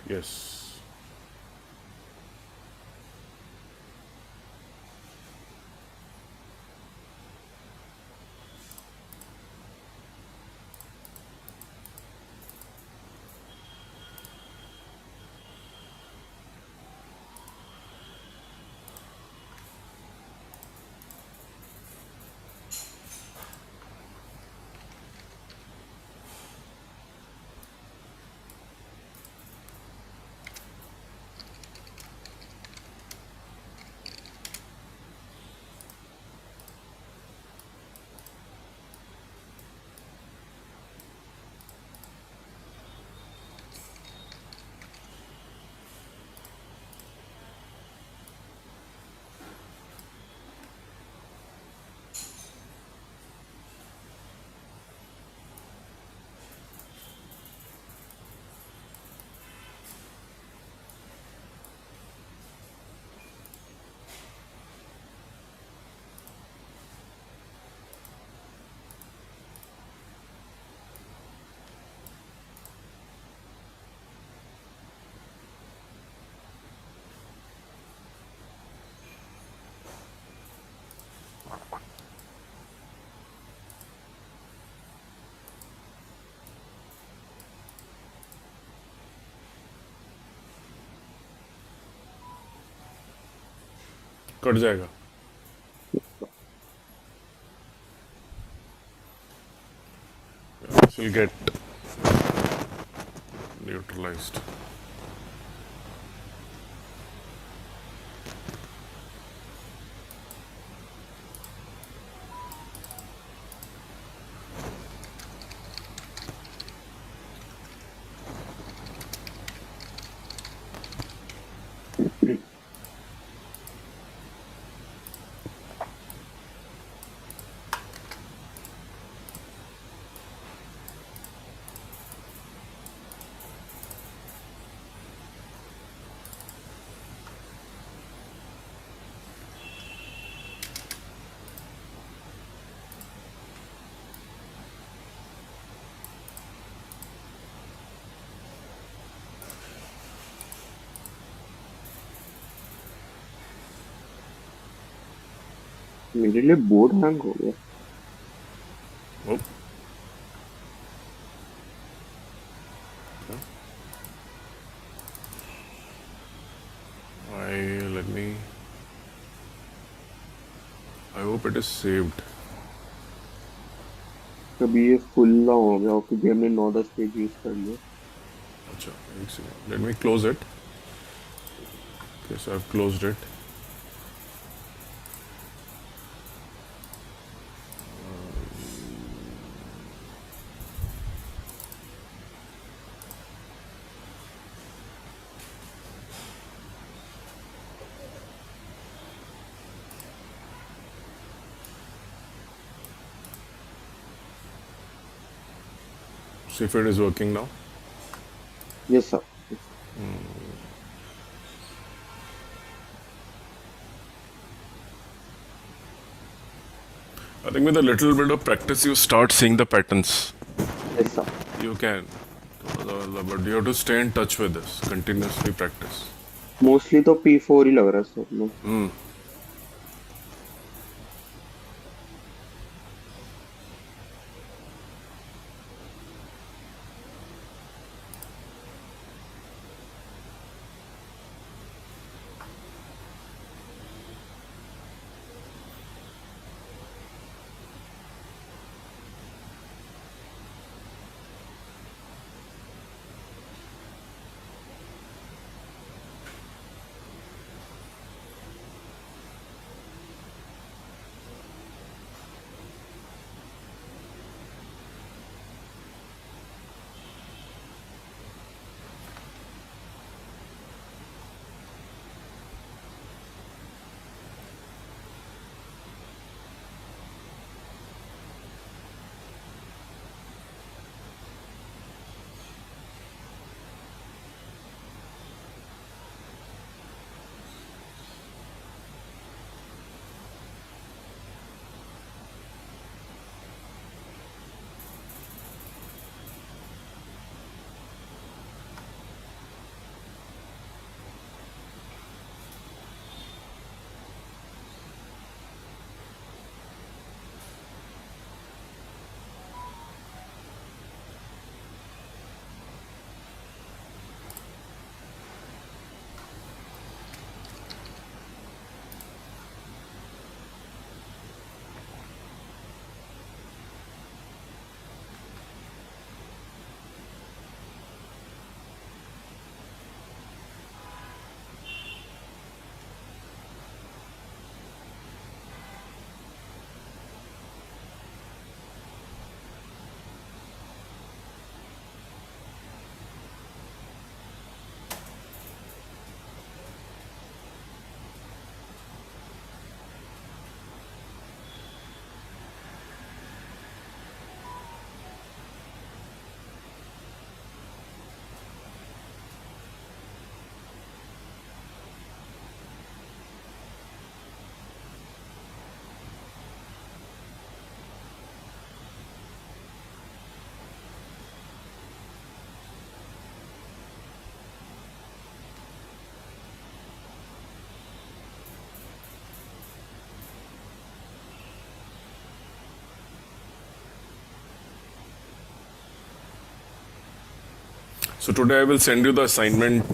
Yes. Cut जाएगा. This will get neutralized. मेरे लिए बोर्ड हैंग हो गया. Oh, let me. I hope it is saved. कभी ये फुल ना हो गया हो क्योंकि हमने 9-10 पेज यूज कर लिया. अच्छा, एक second. Let me close it. Okay, so I've closed it. See if it is working now. Yes sir. I think with a little bit of practice, you start seeing the patterns. Yes sir. You can. But you have to stay in touch with this. Continuously practice. Mostly तो P4 ही लग रहा है sir में. So today I will send you the assignment,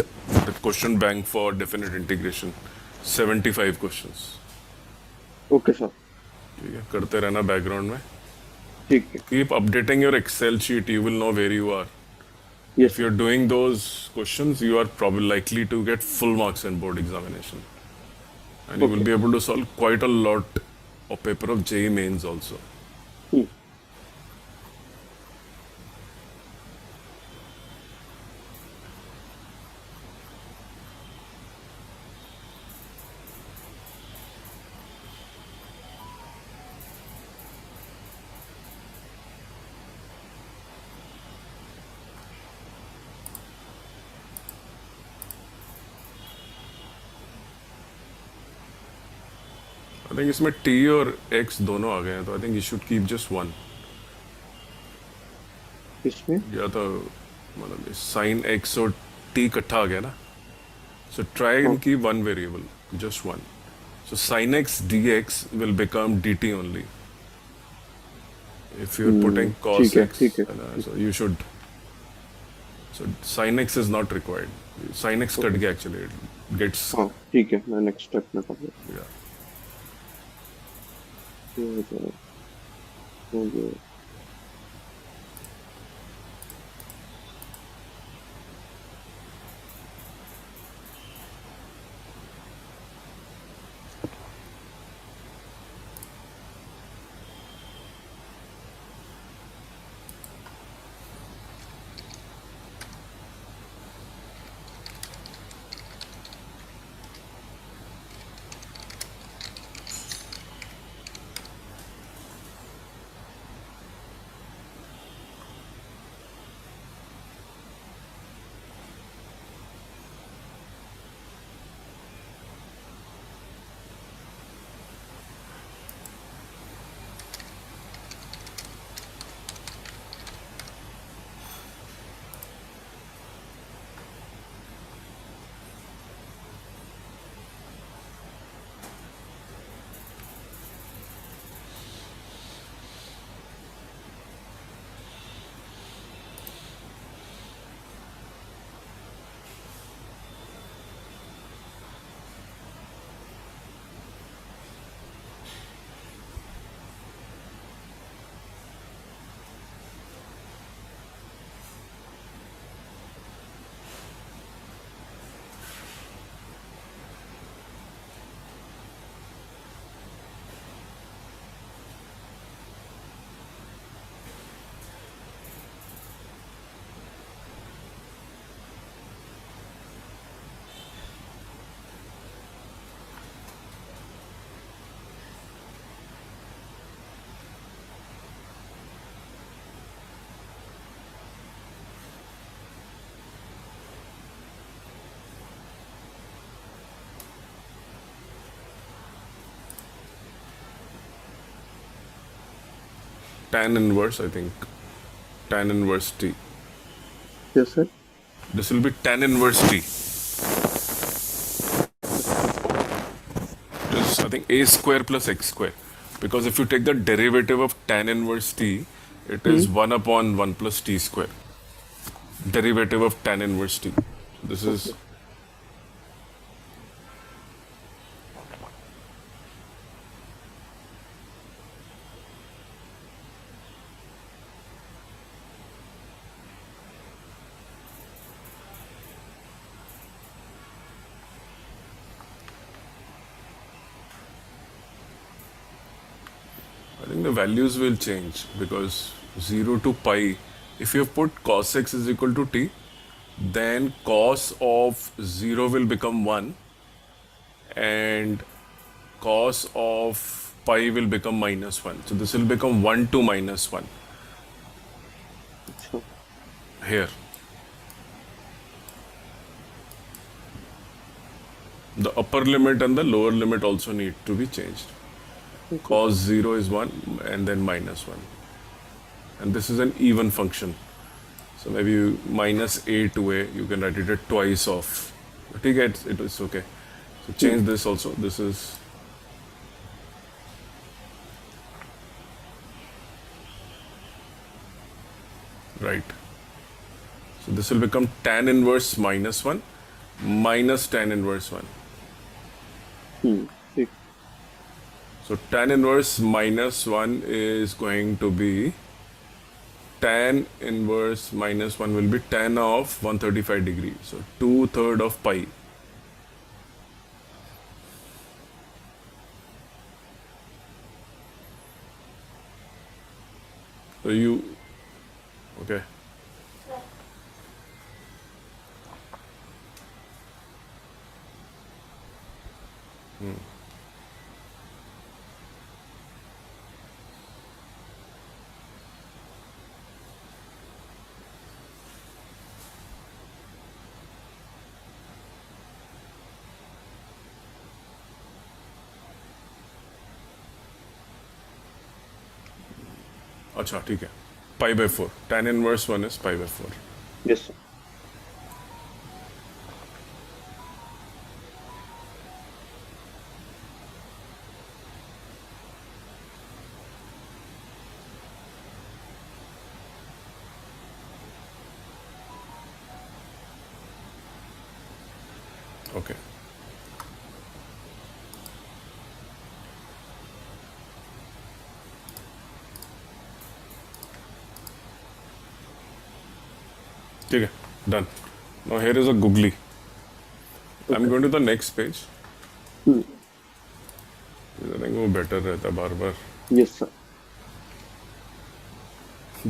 the question bank for definite integration. 75 questions. Okay sir. ठीक है, करते रहना background में. ठीक है. Keep updating your Excel sheet. You will know where you are. Yes If sir. you're doing those questions, you are probably likely to get full marks in board examination. And you will okay. be able to solve quite a lot of paper of JEE mains also. I think इसमें T और X दोनों आ गए हैं, तो I think you should keep just one. इसमें या तो मतलब sin X और T इकट्ठा आ गया ना. So try and keep one variable, just one. So sin X dx will become dt only. If you're putting cos ठीक है. X, ठीक है. so you should. So sin X is not required. Sin X cut गया actually. It gets. हाँ ठीक है. मैं next step में कर रहा Yeah. हूँ. Tan inverse, I think. Tan inverse T. Yes, sir. This will be tan inverse T. It is, I think, a square plus x square. Because if you take the derivative of tan inverse T, it is 1 upon 1 plus T square. Derivative of tan inverse T. This is I think the values will change because 0 to pi, if you have put cos x is equal to t, then cos of 0 will become 1 and cos of pi will become minus 1. So this will become 1 to minus 1 अच्छा. here. The upper limit and the lower limit also need to be changed. Cos 0 is 1 and then minus 1. And this is an even function. So maybe you minus a to a, you can write it twice of. It is okay. So change this also. This is right. So this will become tan inverse minus 1 minus tan inverse 1. ठीक. So tan inverse minus 1 is going to be tan inverse minus 1 will be tan of 135 degrees. So 2/3 of pi. So you, okay. अच्छा ठीक है pi by 4 tan inverse 1 is pi by 4. Yes, sir. Okay. ठीक है done. Now here is a googly. I'm going to the next page. I think वो better रहता बार बार. Yes, sir.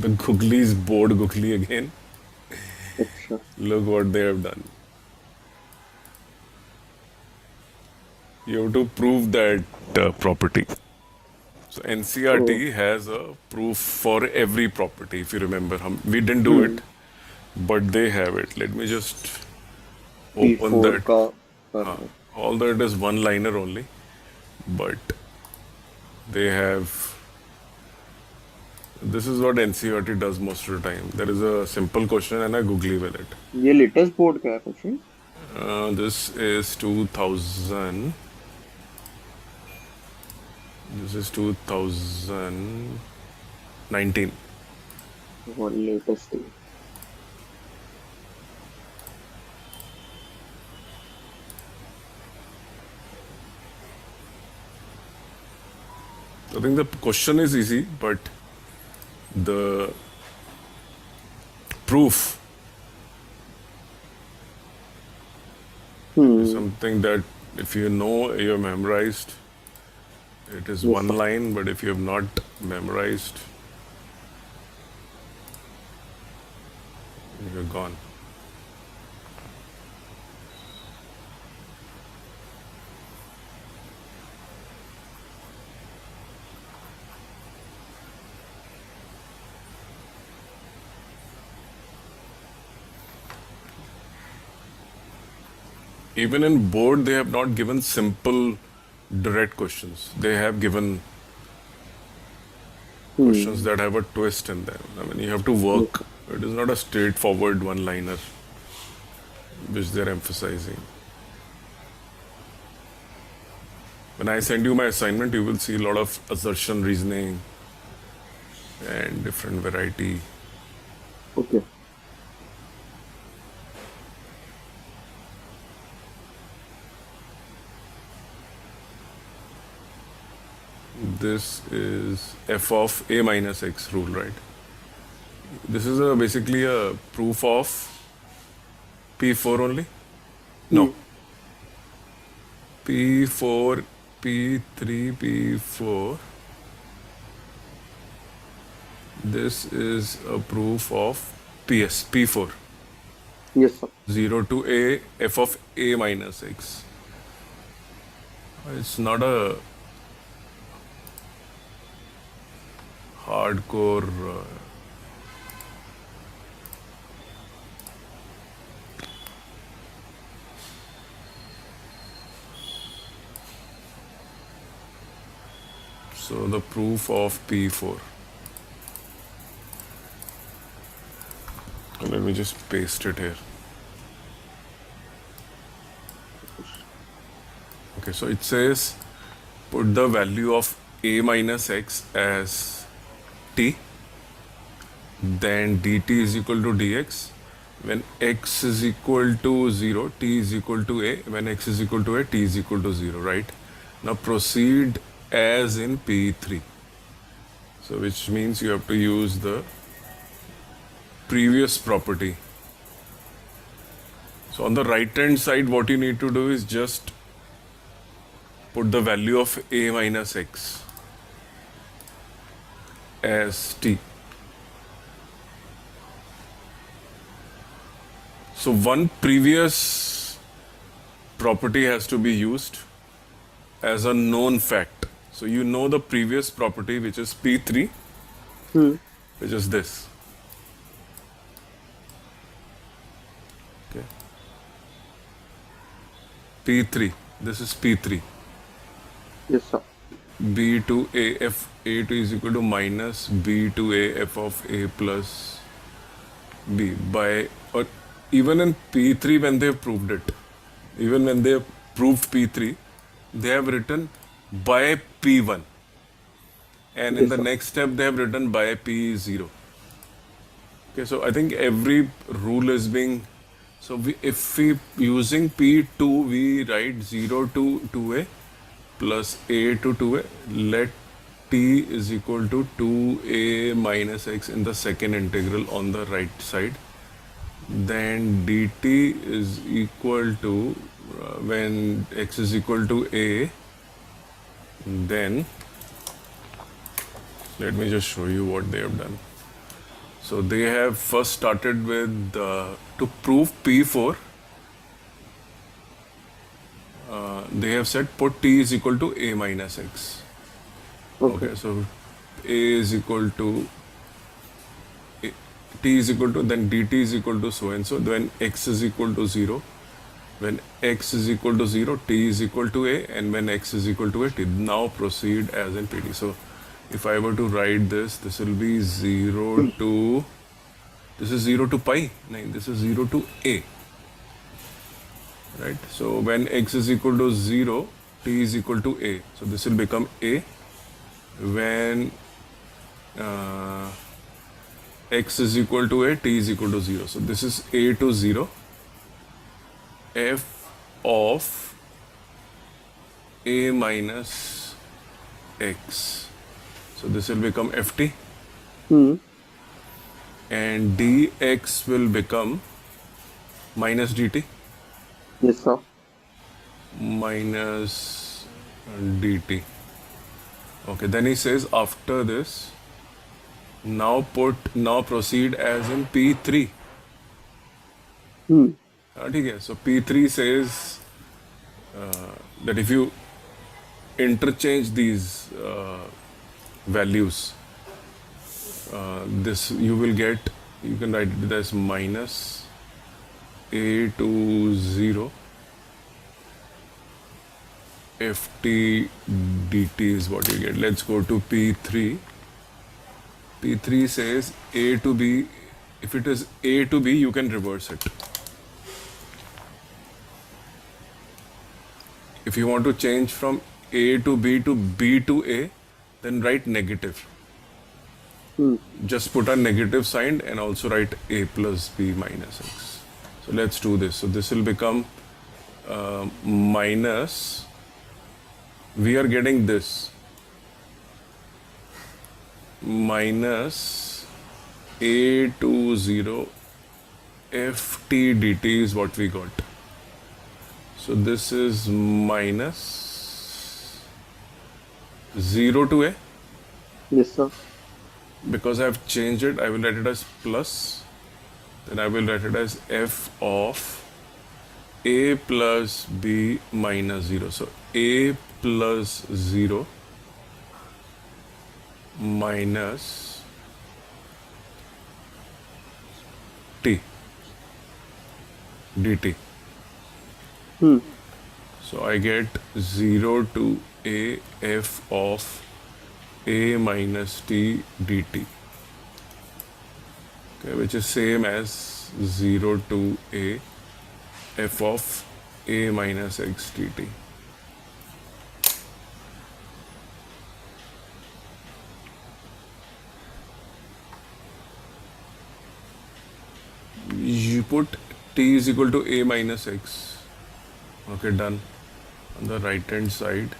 The googly is bored googly again. अच्छा. Look what they have done. You have to prove that property. So NCRT has a proof for every property. If you remember, we didn't do it, but they have it. Let me just open P4 that. का कर रहा हूँ. Although it is one liner only, but they have. This is what NCRT does most of the time. There is a simple question and a googly with it. ये latest board का है question. This is 2000. This is 2019. और latest. I think the question is easy, but the proof is something that if you know, you have memorized. It is Yes, one sir. line, but if you have not memorized, you're gone. Even in board, they have not given simple, direct questions. They have given questions that have a twist in them. I mean, you have to work. It is not a straightforward one-liner, which they're emphasizing. When I send you my assignment, you will see a lot of assertion reasoning and different variety. Okay. This is f of a minus x rule, right? This is basically a proof of P4 only? No. P4, P3, P4. This is a proof of P4. Yes, sir. 0 to a f of a minus x. It's not a hardcore so the proof of P4. Let me just paste it here. Okay, so it says put the value of a minus x as t, then dt is equal to dx, when x is equal to 0, t is equal to a. When x is equal to a, t is equal to 0, right? Now proceed as in P3. So which means you have to use the previous property. So on the right hand side, what you need to do is just put the value of a minus x as t. So one previous property has to be used as a known fact. So you know the previous property, which is P3, Hmm. which is this. Okay. P3. This is P3. Yes, sir. B to A F A2 is equal to minus B to A F of A plus B by, or even in P3 when they have proved it, even when they have proved P3, they have written by P1, and in Yes, the sir. next step they have written by P0. Okay, so I think every rule is being, so if we using P2, we write 0 to 2a plus a to 2a, let t is equal to 2a minus x in the second integral on the right side. Then dt is equal to, when x is equal to a, then let me just show you what they have done. So they have first started with, to prove P4, they have said put t is equal to a minus x. Okay. Okay, so a is equal to, t is equal to, then dt is equal to so and so, when x is equal to 0, when x is equal to 0, t is equal to a, and when x is equal to a, t. Now proceed as in PD. So if I were to write this, this will be 0 to, this is 0 to pi, no, this is 0 to a, right? So when x is equal to 0, t is equal to a. So this will become a. When x is equal to a, t is equal to 0. So this is a to 0, f of a minus x. So this will become ft, Hmm. and dx will become minus dt, Yes, sir. minus dt. Okay, then he says after this, now proceed as in P3. Hmm. ठीक है, so P3 says that if you interchange these values, this you will get, you can write it as minus a to 0 ft dt is what you get. Let's go to P3. P3 says a to b, if it is a to b, you can reverse it. If you want to change from a to b to a, then write negative. Hmm. Just put a negative sign and also write a plus b minus x. So let's do this. So this will become minus, we are getting this, minus a to 0 ft dt is what we got. So this is minus 0 to a. Yes, sir. Because I have changed it, I will write it as plus. Then I will write it as f of a plus b minus 0. So a plus 0 minus t dt. Hmm. So I get 0 to a f of a minus t dt, okay, which is same as 0 to a f of a minus x dt. You put t is equal to a minus x. Okay, done. On the right hand side.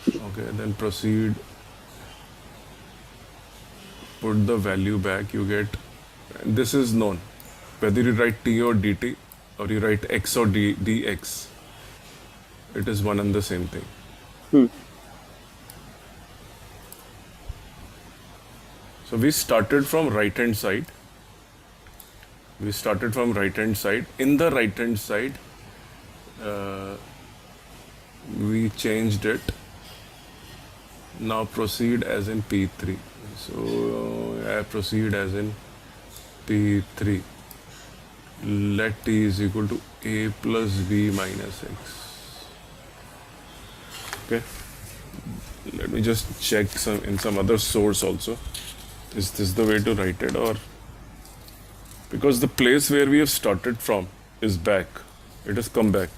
Okay, then proceed. Put the value back. You get, this is known. Whether you write t or dt, or you write x or dx, it is one and the same thing. Hmm. So we started from right hand side. We started from right hand side. In the right hand side, we changed it. Now proceed as in P3. So I proceed as in P3. Let t is equal to a plus b minus x. Okay. Let me just check some other source also. Is this the way to write it, or because the place where we have started from is back, it has come back.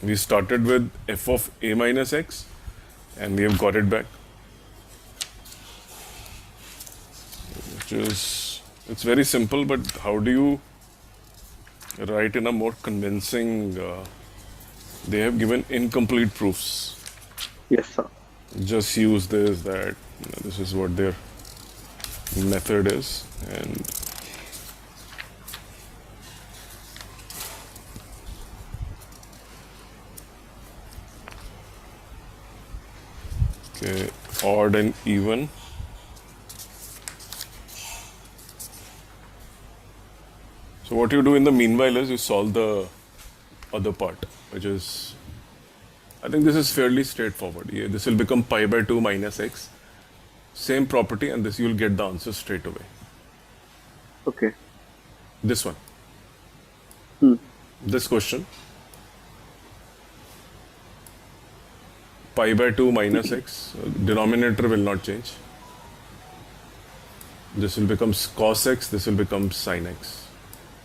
We started with f of a minus x and we have got it back, which is, it's very simple, but how do you write in a more convincing, they have given incomplete proofs. Yes, sir. Just use this, that, this is what their method is, and okay, odd and even. So what you do in the meanwhile is you solve the other part, which is, I think this is fairly straightforward. Yeah, this will become pi by 2 minus x. Same property, and this you'll get the answer straight away. Okay. This one. This question. Pi by 2 minus x. Denominator will not change. This will become cos x, this will become sin x.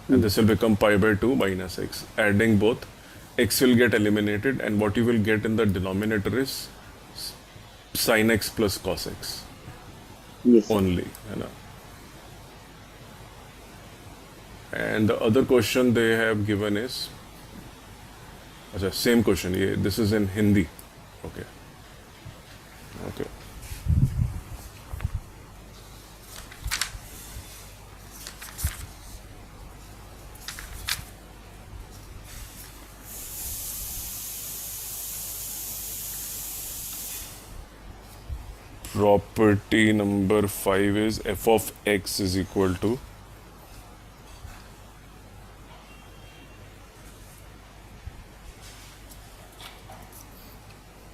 And this will become pi by 2 minus x. Adding both, x will get eliminated, and what you will get in the denominator is sin x plus cos x. Yes, sir. Only. You know. And the other question they have given is, अच्छा, same question. This is in Hindi. Okay. Okay. Property number 5 is f of x is equal to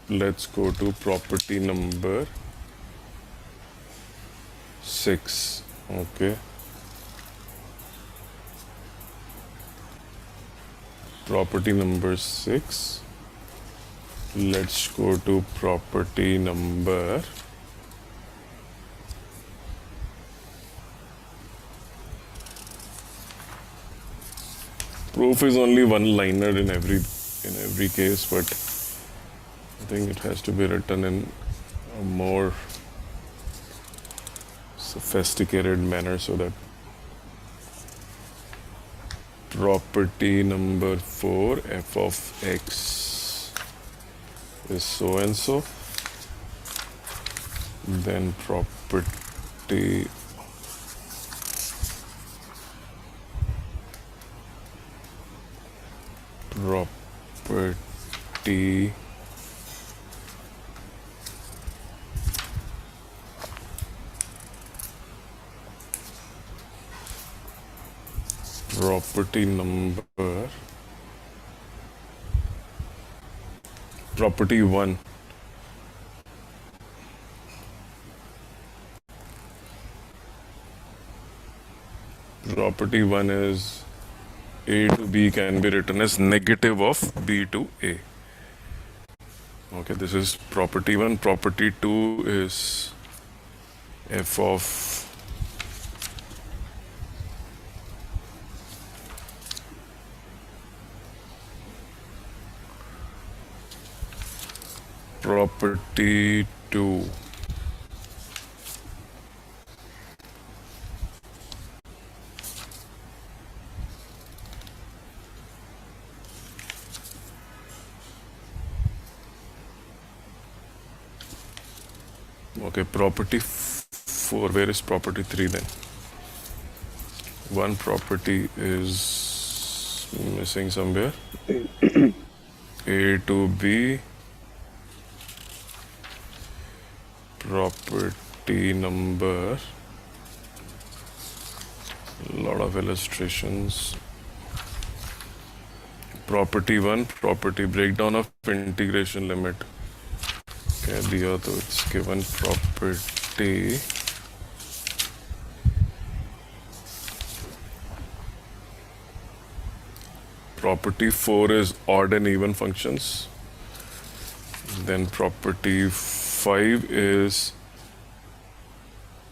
let's go to property number 6. Okay. Property number 6. Let's go to property number proof is only one liner in every case, but I think it has to be written in a more sophisticated manner so that property number 4 f of x is so and so, then property property number property 1 property 1 is a to b can be written as negative of b to a. Okay, this is property 1. Property 2 is f of property 2 Okay, property 4. Where is property 3 then? One property is missing somewhere. A to B. Property number. A lot of illustrations. Property 1, property breakdown of integration limit. क्या दिया तो it's given property property 4 is odd and even functions. Then property 5 is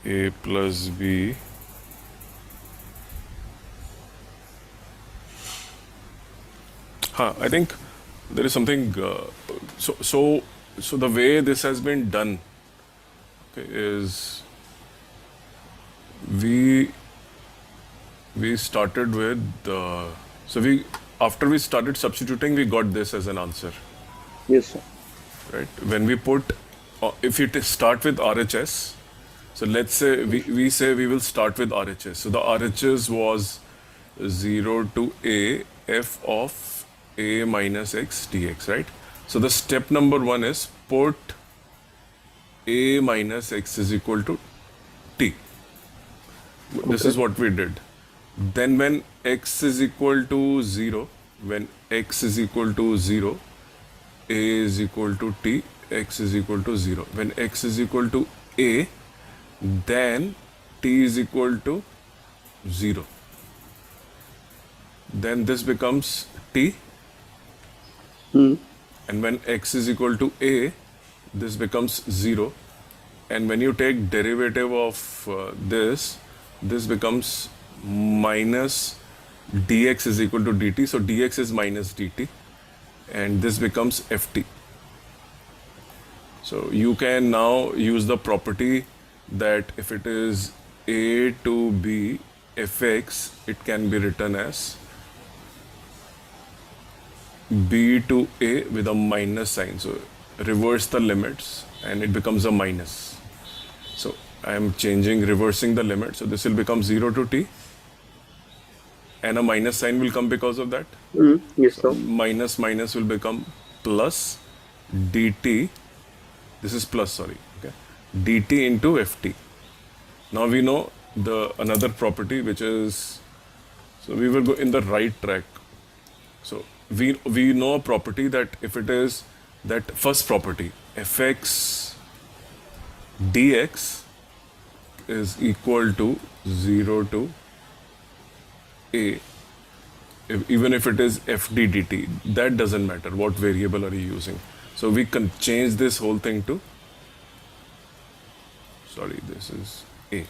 A plus B I think there is something so the way this has been done, okay, is we started with after we started substituting, we got this as an answer, Yes, sir. right? When we put if you start with RHS, so let's say we say we will start with RHS. So the RHS was 0 to A f of A minus x dx, right? So the step number 1 is put A minus x is equal to t. This is what we did. Then when x is equal to 0, A is equal to t, x is equal to 0. When x is equal to A, then t is equal to 0. Then this becomes t. And when x is equal to A, this becomes 0. And when you take derivative of this becomes minus dx is equal to dt. So dx is minus dt. And this becomes ft. So you can now use the property that if it is A to B fx, it can be written as B to A with a minus sign. So reverse the limits and it becomes a minus. So I am reversing the limit. So this will become 0 to t. And a minus sign will come because of that. Yes, sir. Minus will become plus dt. This is plus, sorry. Okay. dt into ft. Now we know another property which is, so we will go in the right track. So we know a property that if it is that first property fx dx is equal to 0 to A, even if it is fd dt, that doesn't matter what variable are you using. So we can change this whole thing to, sorry, this is A.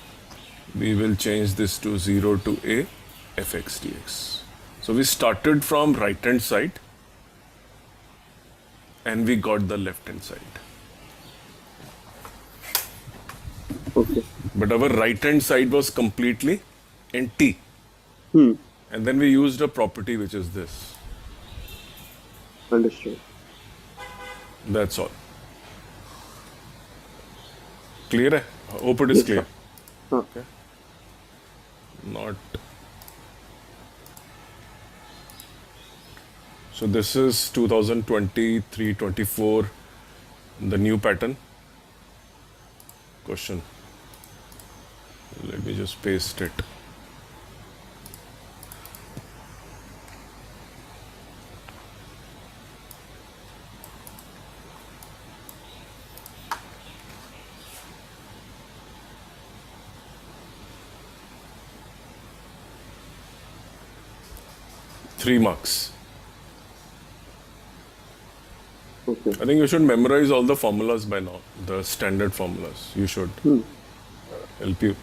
We will change this to 0 to A fx dx. So we started from right hand side and we got the left hand side. Okay. But our right hand side was completely in t. And then we used a property which is this. Understood. That's all. Clear? Hai? Hope it is Yes, clear. sir. Okay. Not. So this is 2023-24, the new pattern. Question. Let me just paste it. Three marks. Okay. I think you should memorize all the formulas by now, the standard formulas. You should. Help you.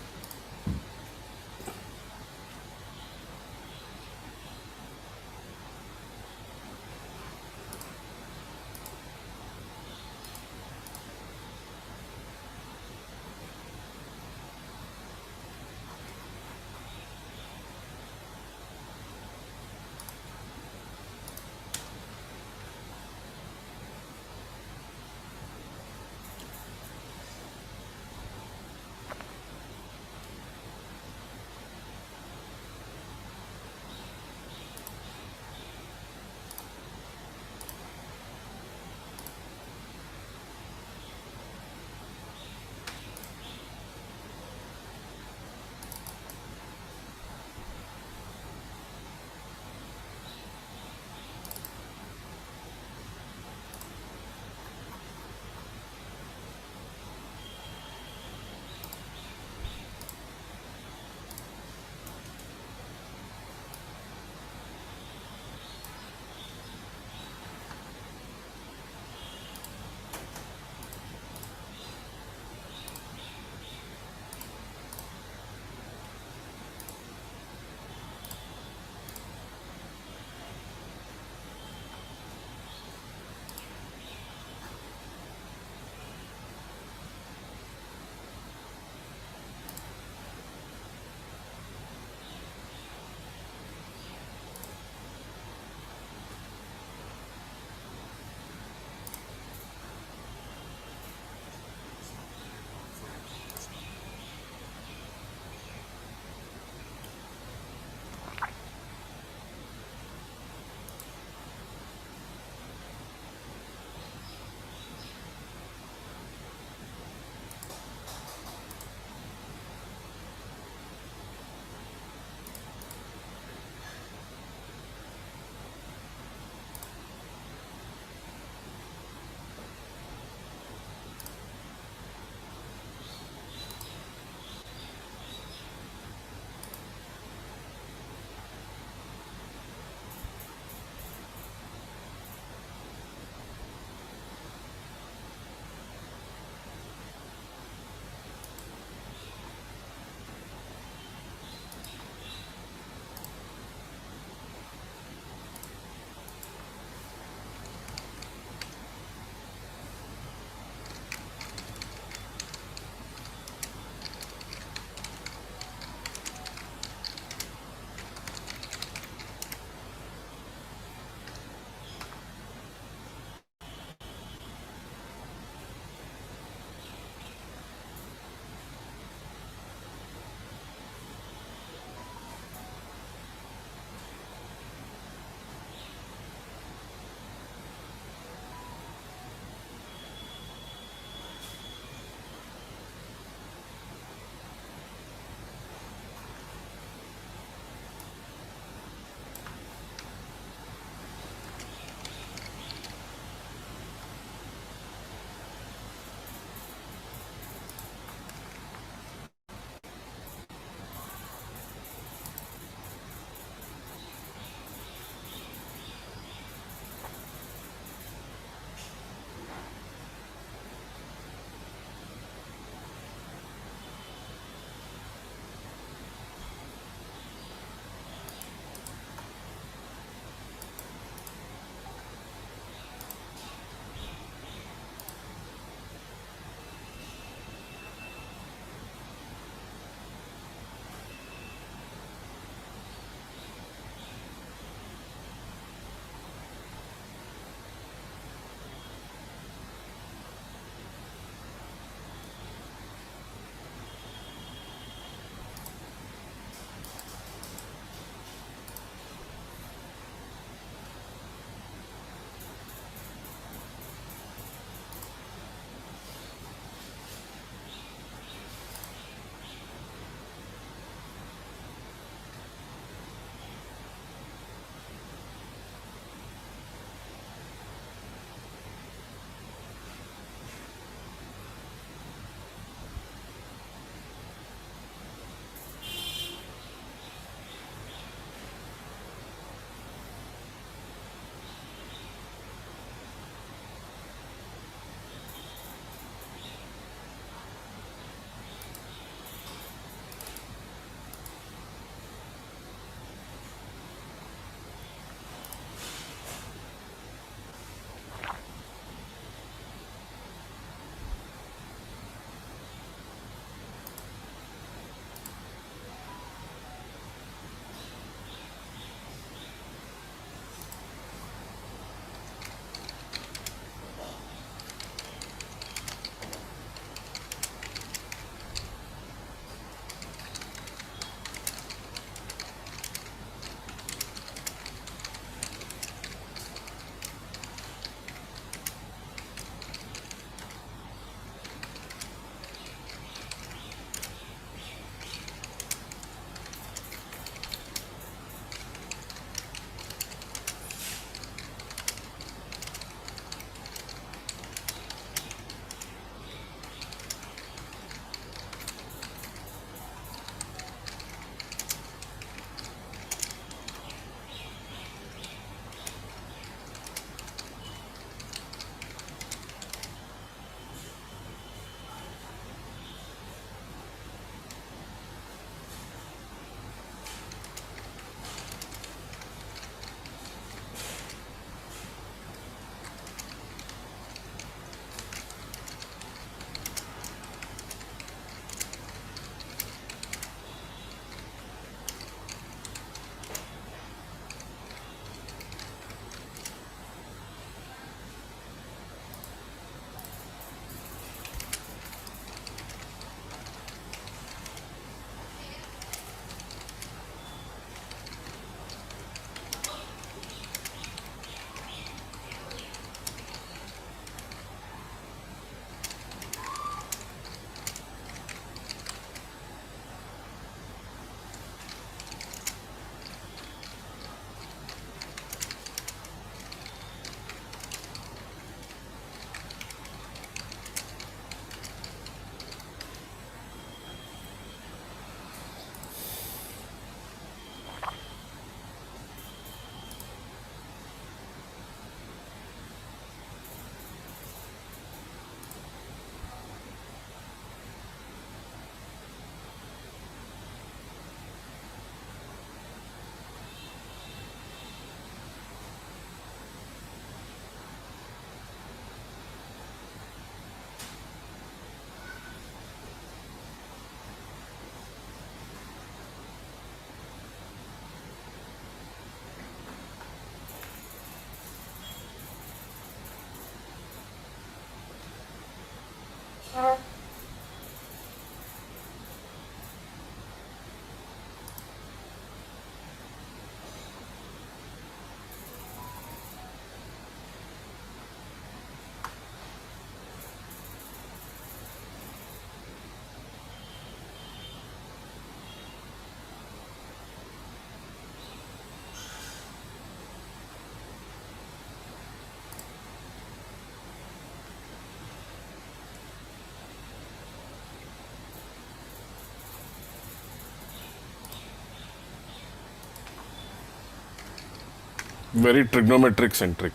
very trigonometric centric.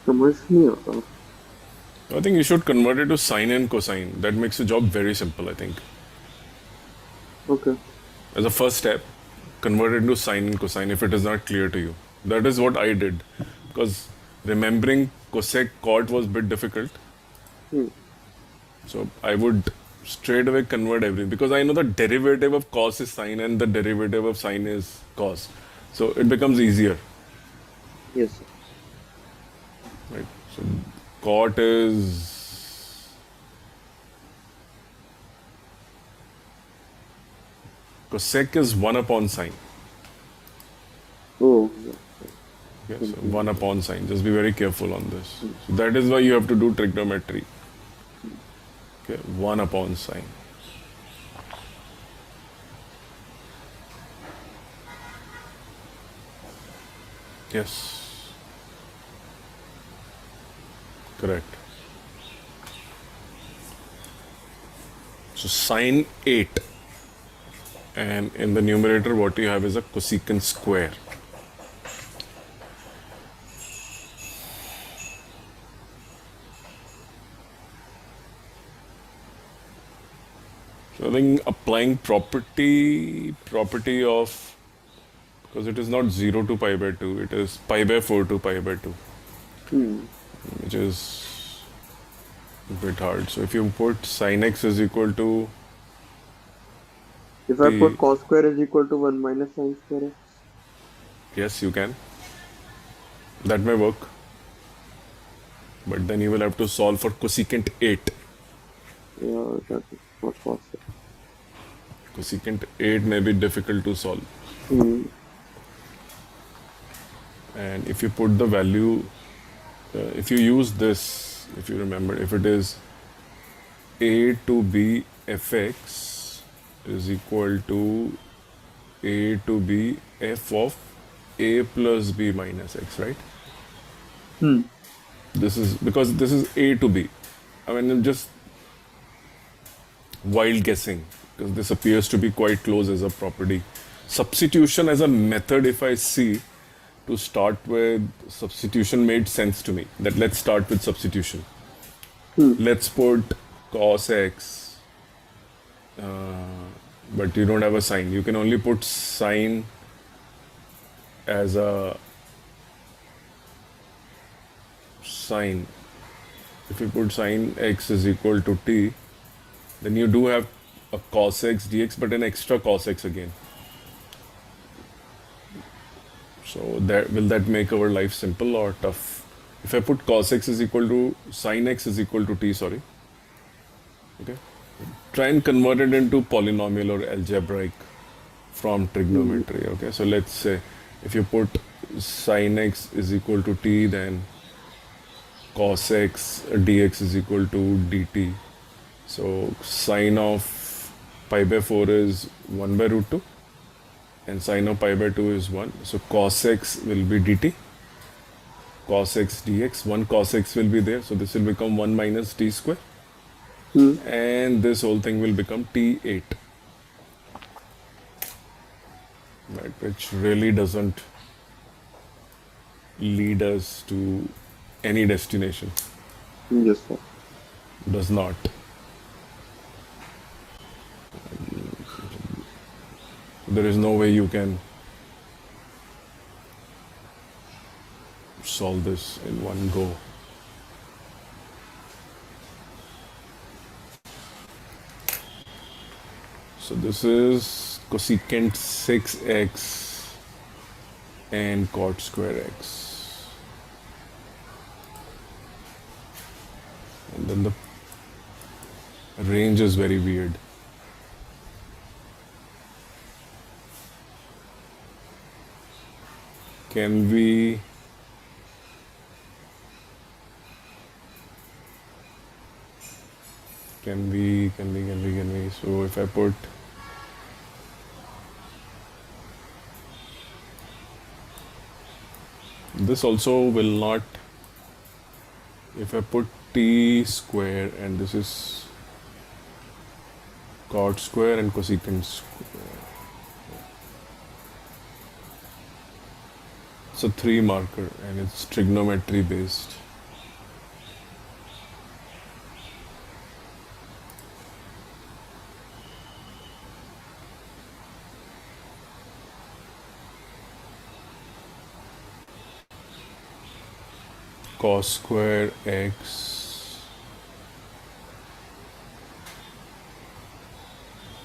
समझ नहीं आता. I think you should convert it to sine and cosine. That makes the job very simple, I think. Okay. As a first step, convert it into sine and cosine if it is not clear to you. That is what I did. Because remembering cosec cot was a bit difficult. Hmm. So I would straight away convert everything. Because I know the derivative of cos is sine and the derivative of sine is cos. So it becomes easier. Yes, sir. Right? So cot is cosec is 1 upon sine. Oh, yeah. Okay, so 1 upon sine. Just be very careful on this. So that is why you have to do trigonometry. Okay, 1 upon sine. Yes. Correct. So sine 8. And in the numerator, what you have is a cosecant square. So I think applying property of, because it is not 0 to pi by 2, it is pi by 4 to pi by 2, which is a bit hard. So if you put sine x is equal to, If I the, put cos square is equal to 1 minus sine square x. yes, you can. That may work. But then you will have to solve for cosecant 8. Yeah, that is not possible. Cosecant 8 may be difficult to solve. And if you put the value, if you use this, if you remember, if it is a to b fx is equal to a to b f of a plus b minus x, right? This is because this is a to b. I mean, I'm just wild guessing because this appears to be quite close as a property. Substitution as a method, if I see, to start with, substitution made sense to me. That let's start with substitution. Let's put cos x, but you don't have a sine. You can only put sine as a sine. If you put sine x is equal to t, then you do have a cos x dx, but an extra cos x again. So that will that make our life simple or tough? If I put cos x is equal to sine x is equal to t, sorry. Okay. Try and convert it into polynomial or algebraic from trigonometry. Okay. So let's say if you put sine x is equal to t, then cos x dx is equal to dt. So sine of pi by 4 is 1 by root 2 and sine of pi by 2 is 1. So cos x will be dt, cos x dx, 1 cos x will be there. So this will become 1 minus t square. And this whole thing will become t8. Right, which really doesn't lead us to any destination. Yes, sir. Does not. There is no way you can solve this in one go. So this is cosecant 6x and cot square x. And then the range is very weird. Can we so if I put this also will not, if I put t square and this is cot square and cosecant square. a 3 marker and it's trigonometry based. Cos square x.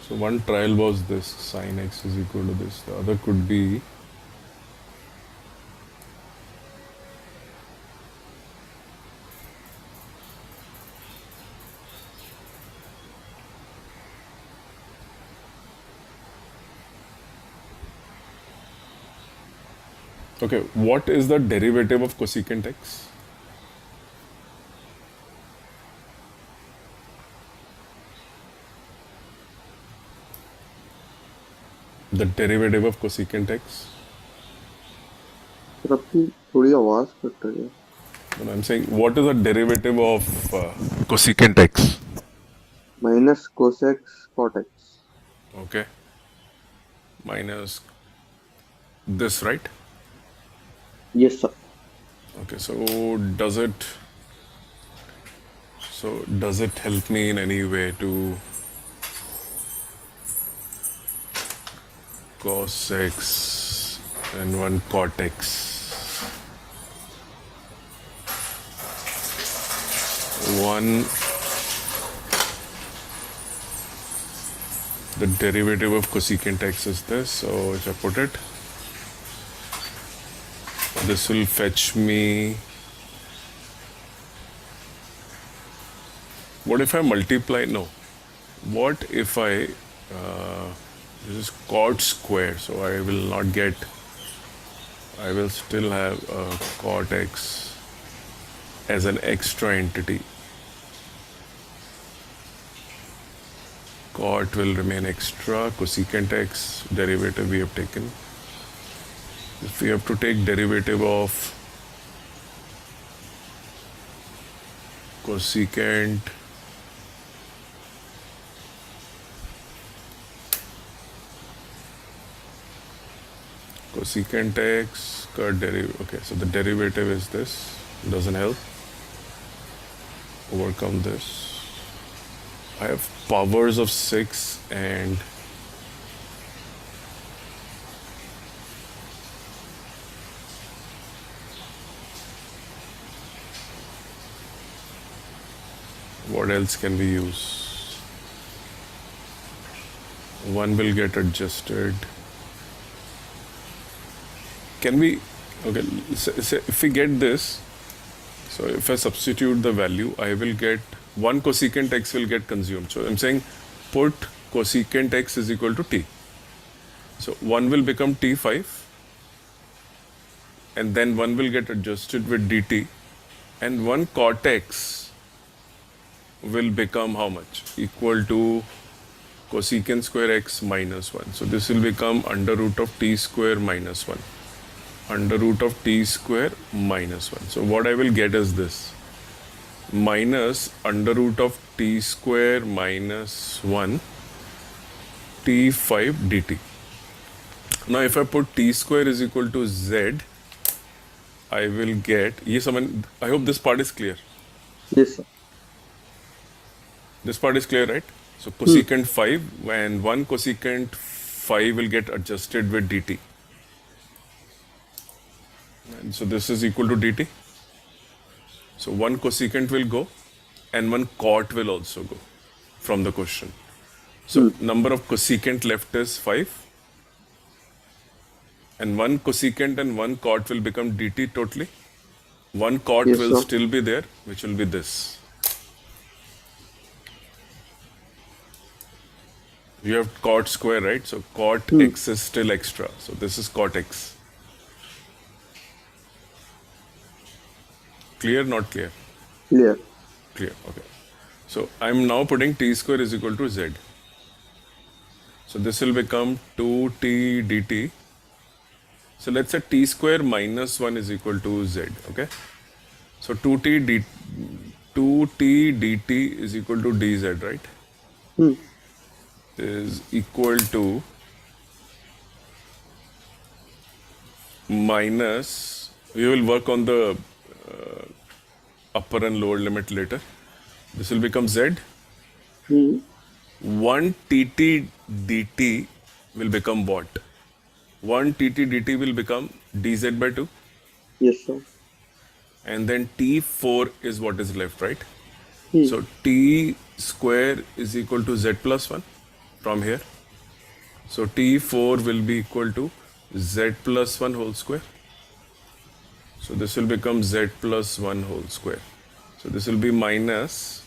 So one trial was this, sin x is equal to this. The other could be okay, what is the derivative of cosecant x? The derivative of cosecant x? Sir आपकी थोड़ी आवाज cut रही है. And I'm saying, what is the derivative of cosecant x? Minus cosec cot x. Okay, minus this, right? Yes, sir. Okay, so does it help me in any way to cos x and one cot x? One, the derivative of cosecant x is this, so if I put it, this will fetch me. What if I multiply? No. What if I, this is cot square, so I will not get, I will still have cot x as an extra entity. Cot will remain extra, cosecant x derivative we have taken. If we have to take derivative of cosecant x का derivative, okay, so the derivative is this, doesn't help. Overcome this. I have powers of 6 and what else can we use? One will get adjusted. Can we, okay, say if we get this, so if I substitute the value, I will get one cosecant x will get consumed. So I'm saying put cosecant x is equal to t. So one will become t5 and then one will get adjusted with dt and one cot x will become how much? Equal to cosecant square x minus 1. So this will become under root of t square minus 1. Under root of t square minus 1. So what I will get is this. Minus under root of t square minus 1 t5 dt. Now if I put t square is equal to z, I will get, I hope this part is clear. Yes, sir. This part is clear, right? So cosecant 5 and one cosecant 5 will get adjusted with dt. And so this is equal to dt. So one cosecant will go and one cot will also go from the question. So number of cosecant left is 5 and one cosecant and one cot will become dt totally. One cot Yes, will sir. still be there, which will be this. You have cot square, right? So cot x is still extra. So this is cot x. Clear, not clear? Clear. Clear, okay. So I'm now putting t square is equal to z. So this will become 2t dt. So let's say t square minus 1 is equal to z, okay? So 2t dt is equal to dz, right? Is equal to minus, we will work on the upper and lower limit later. This will become z. Hmm. 1 tt dt will become what? 1 tt dt will become dz by 2. Yes, sir. And then t4 is what is left, right? Hmm. So t square is equal to z plus 1 from here. So t4 will be equal to z plus 1 whole square. So this will become z plus 1 whole square. So this will be minus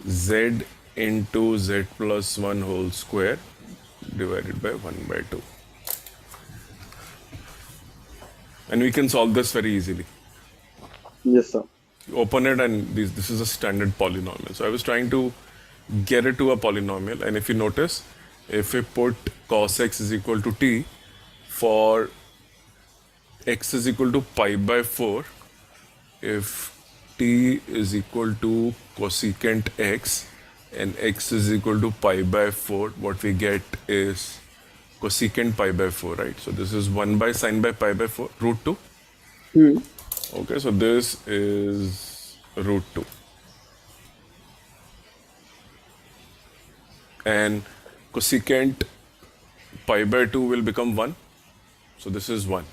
z into z plus 1 whole square divided by 1 by 2. And we can solve this very easily. Yes, sir. Open it and this is a standard polynomial. So I was trying to get it to a polynomial, and if you notice, if we put cos x is equal to t for x is equal to pi by 4, if t is equal to cosecant x and x is equal to pi by 4, what we get is cosecant pi by 4, right? So this is 1 by sine by pi by 4, root 2. Hmm. Okay, so this is root 2. And cosecant pi by 2 will become 1. So this is 1.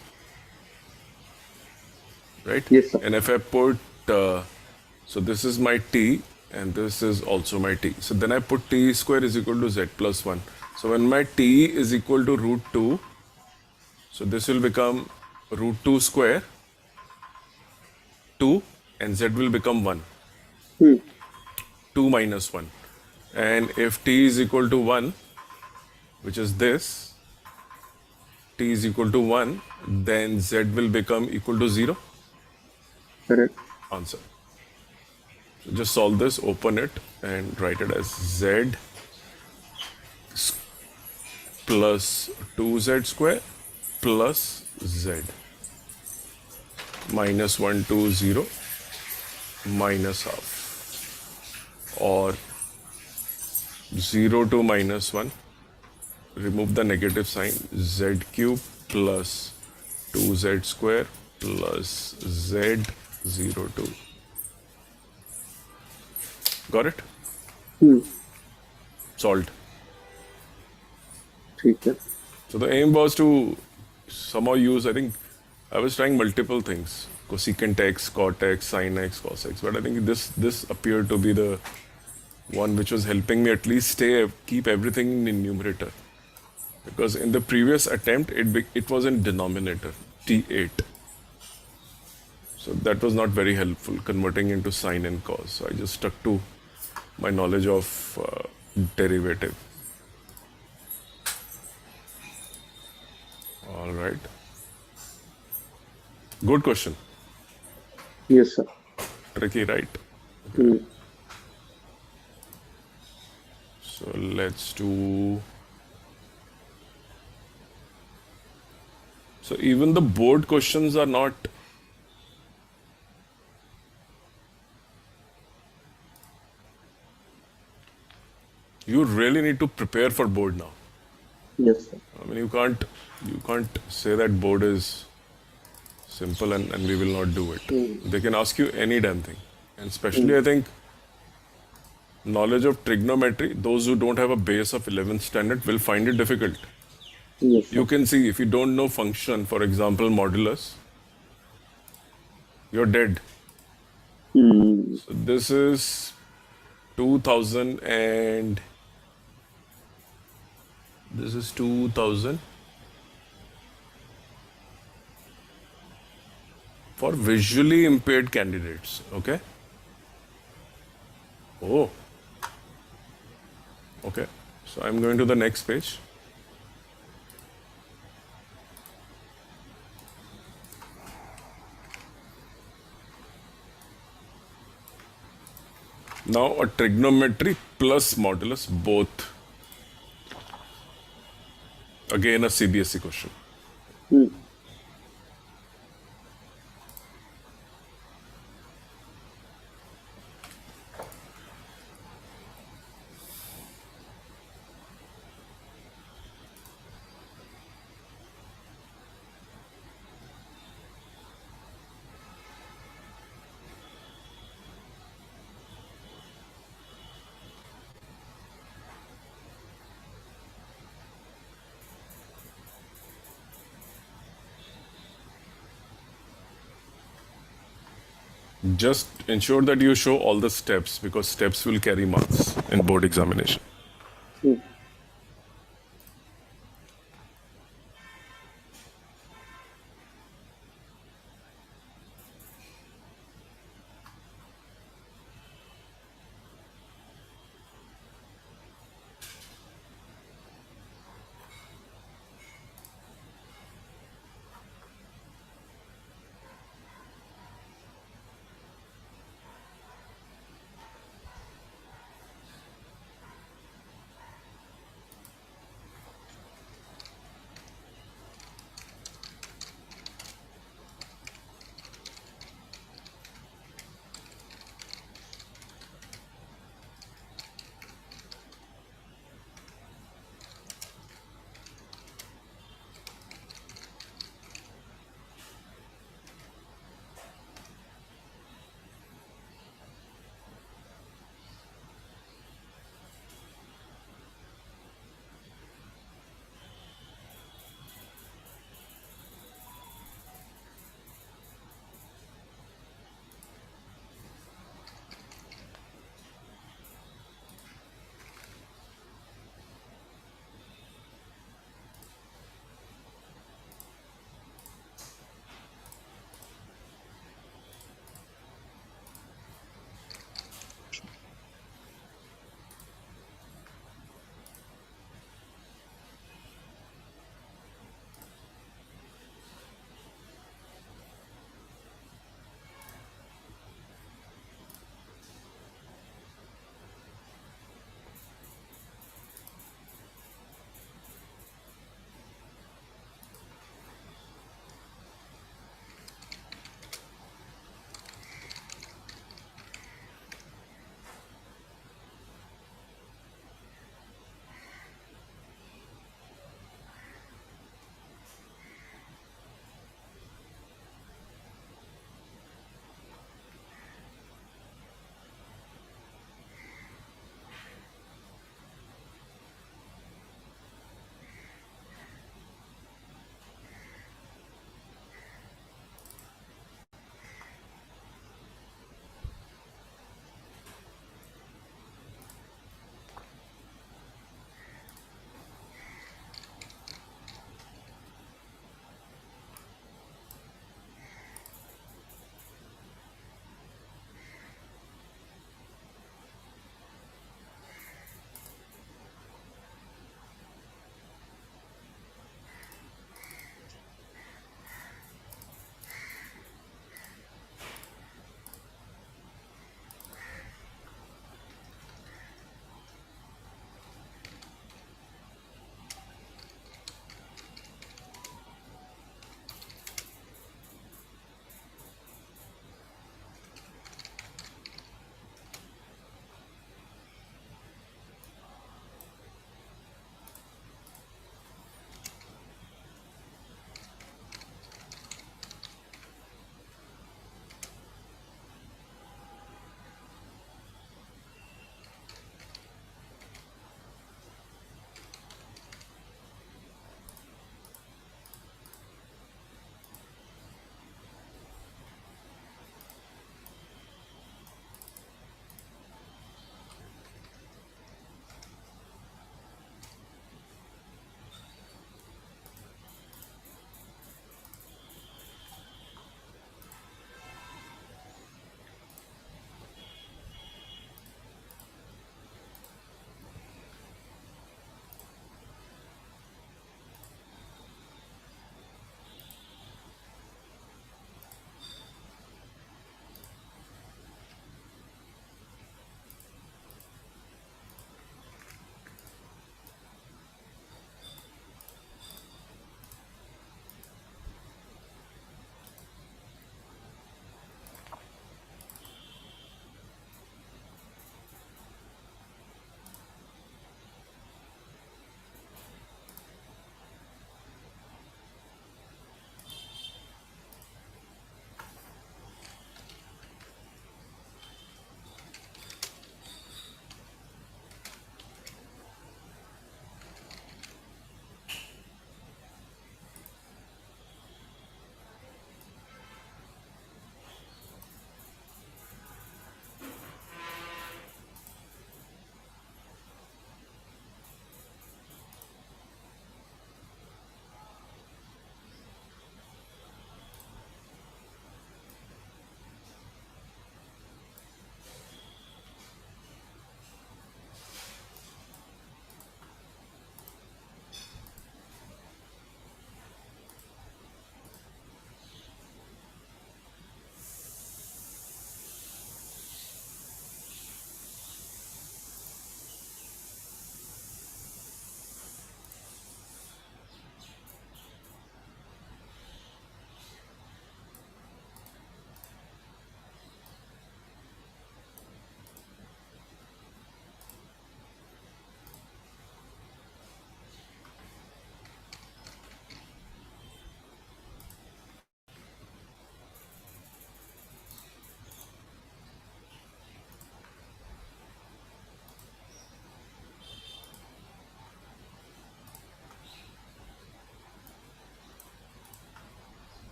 Right? Yes, sir. And if I put, so this is my t and this is also my t. So then I put t square is equal to z plus 1. So when my t is equal to root 2, so this will become root 2 square, 2, and z will become 1. Hmm. 2 minus 1. And if t is equal to 1, which is this, t is equal to 1, then z will become equal to 0. Correct. Answer. So just solve this, open it, and write it as z plus 2z square plus z minus 1 to 0 minus half, or 0 to minus 1, remove the negative sign, z cube plus 2z square plus z 0 to. Got it? Hmm. Solved. ठीक है. So the aim was to somehow use, I think, I was trying multiple things, cosecant x, cot x, sin x, cos x, but I think this appeared to be the one which was helping me at least keep everything in numerator. Because in the previous attempt, it was in denominator, t8. So that was not very helpful, converting into sine and cos. So I just stuck to my knowledge of derivative. All right. Good question. Yes, sir. Tricky, right? Hmm. So let's do. So even the board questions are not. You really need to prepare for board now. Yes, sir. I mean, you can't say that board is simple and we will not do it. They can ask you any damn thing. And especially, I think, knowledge of trigonometry, those who don't have a base of 11th standard will find it difficult. Yes, sir. You can see, if you don't know function, for example, modulus, you're dead. Hmm. So this is 2000 and this is 2000 for visually impaired candidates. Okay. Oh. Okay. So I'm going to the next page. Now a trigonometry plus modulus, both. Again a CBSE question. Hmm. Just ensure that you show all the steps because steps will carry marks in board examination. Hmm.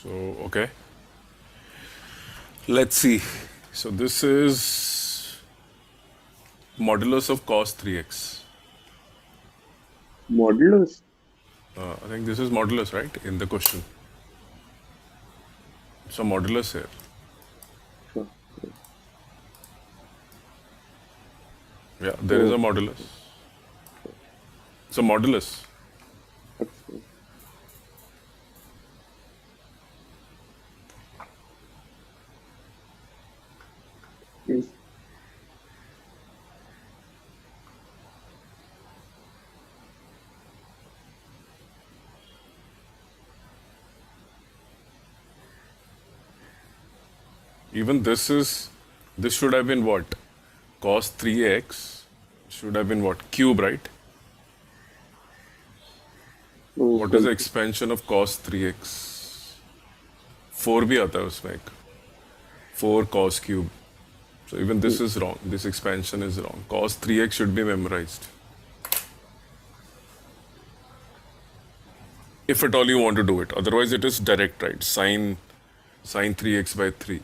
So, okay. Let's see. So this is modulus of cos 3x. Modulus. I think this is modulus, right? In the question. So modulus here. Sure. Yeah, there is a Oh, modulus. So modulus. अच्छा. Yes. Even this should have been what? Cos 3x should have been what? Cube, right? Oh, What is the गलती. expansion of cos 3x? 4 भी आता है उसमें एक. 4 cos cube. So even this is wrong. This expansion is wrong. Cos 3x should be memorized. If at all you want to do it. Otherwise it is direct, right? Sine 3x by 3.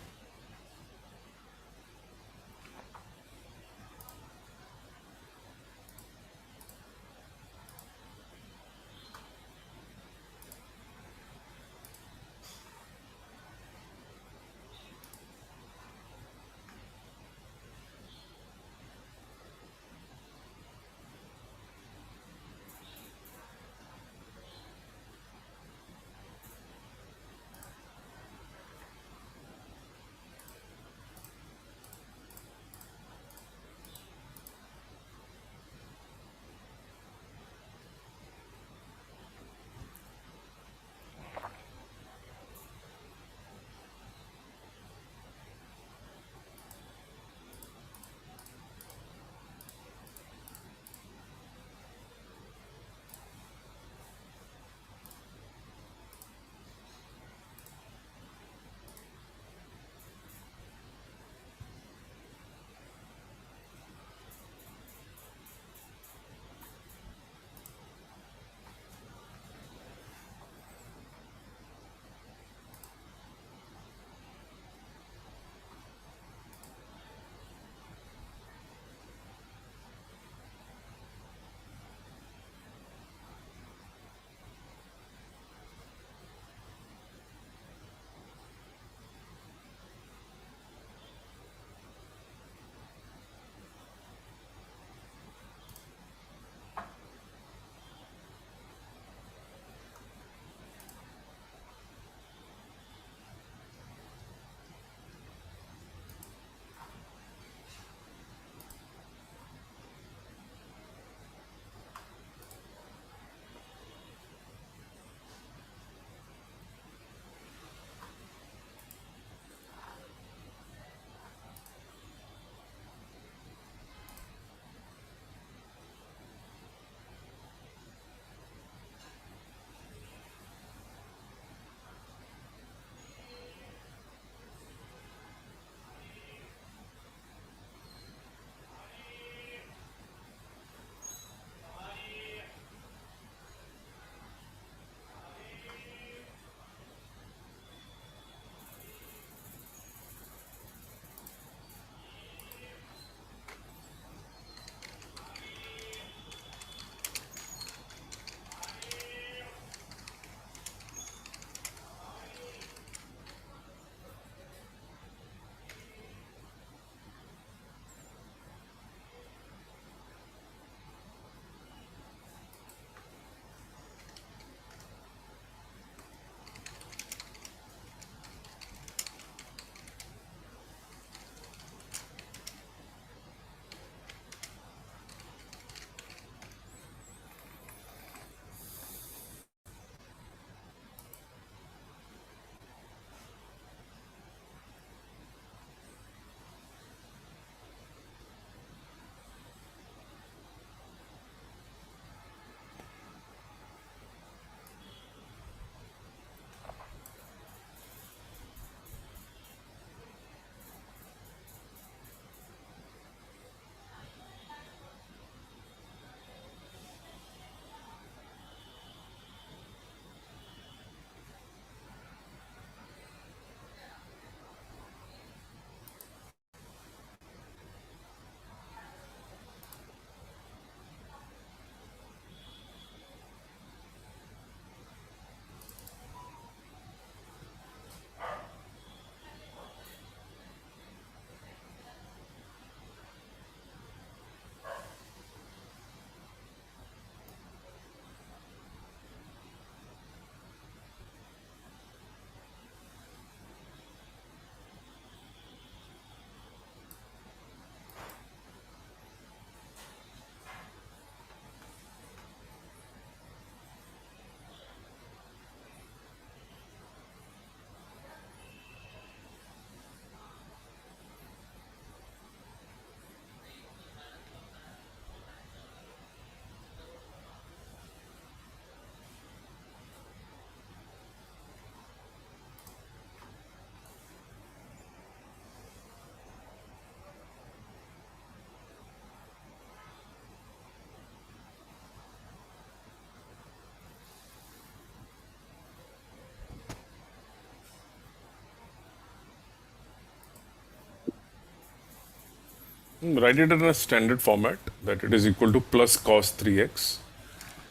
Write it in a standard format that it is equal to plus cos 3x.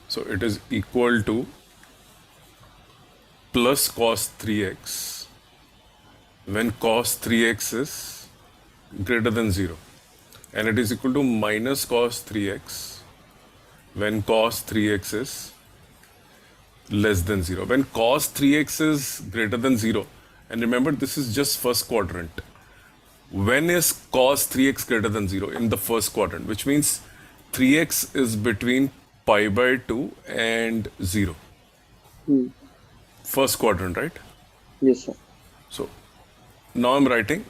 So it is equal to plus cos 3x when cos 3x is greater than 0. And it is equal to minus cos 3x when cos 3x is less than 0. When cos 3x is greater than 0, and remember this is just first quadrant. When is cos 3x greater than 0? In the first quadrant, which means 3x is between pi by 2 and 0. First quadrant, right? Yes, sir. So now I'm writing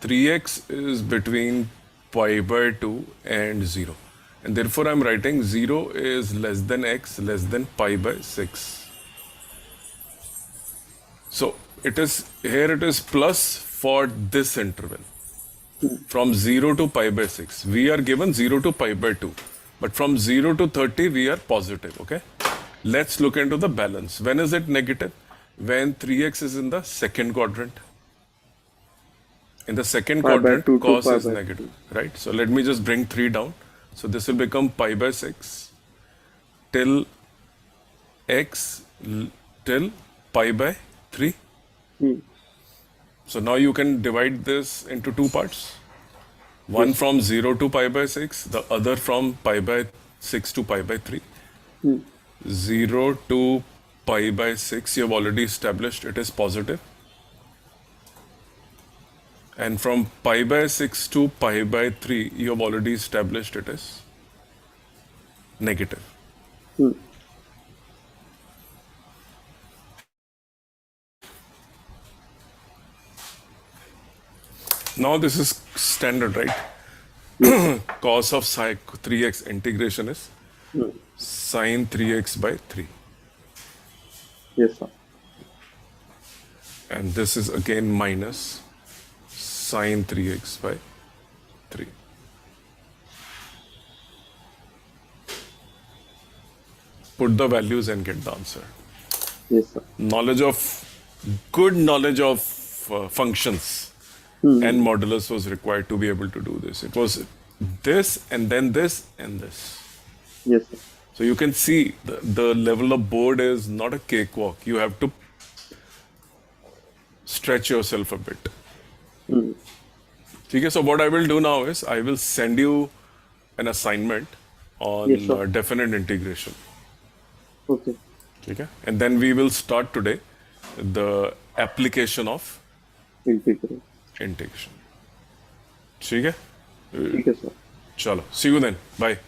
3x is between pi by 2 and 0. And therefore I'm writing 0 is less than x less than pi by 6. So it is here it is plus for this interval from 0 to pi by 6. We are given 0 to pi by 2. But from 0 to 30 we are positive, okay? Let's look into the balance. When is it negative? When 3x is in the second quadrant. In the second Pi by quadrant, 2 to cos pi is by negative, right? So let me just bring 3 down. So this will become pi by 6 till x till pi by 3. So now you can divide this into two parts. One from 0 to pi by 6, the other from pi by 6 to pi by 3. 0 to pi by 6, you have already established it is positive. And from pi by 6 to pi by 3, you have already established it is negative. Now this is standard, right? Cos of psi 3x integration is sine 3x by 3. Yes, sir. And this is again minus sine 3x by 3. Put the values and get the answer. Yes, sir. Good knowledge of functions and modulus was required to be able to do this. It was this and then this and this. Yes, sir. So you can see the level of board is not a cakewalk. You have to stretch yourself a bit. Okay, so what I will do now is I will send you an assignment on Yes, sir. definite integration. Okay. Okay? And then we will start today the application of Integral. integration. ठीक है? Okay, sir. Chalo. See you then. Bye.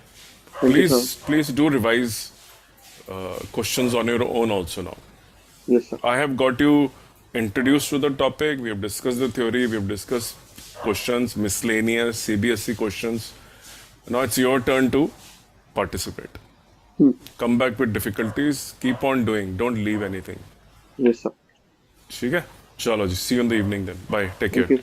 Thank you, sir. Please do revise questions on your own also now. Yes, sir. I have got you introduced to the topic. We have discussed the theory. We have discussed questions, miscellaneous, Cbse questions. Now it's your turn to participate. Come back with difficulties. Keep on doing. Don't leave anything. Yes, sir. ठीक है? चलो जी. See you in the evening then. Bye. Take care. Thank you.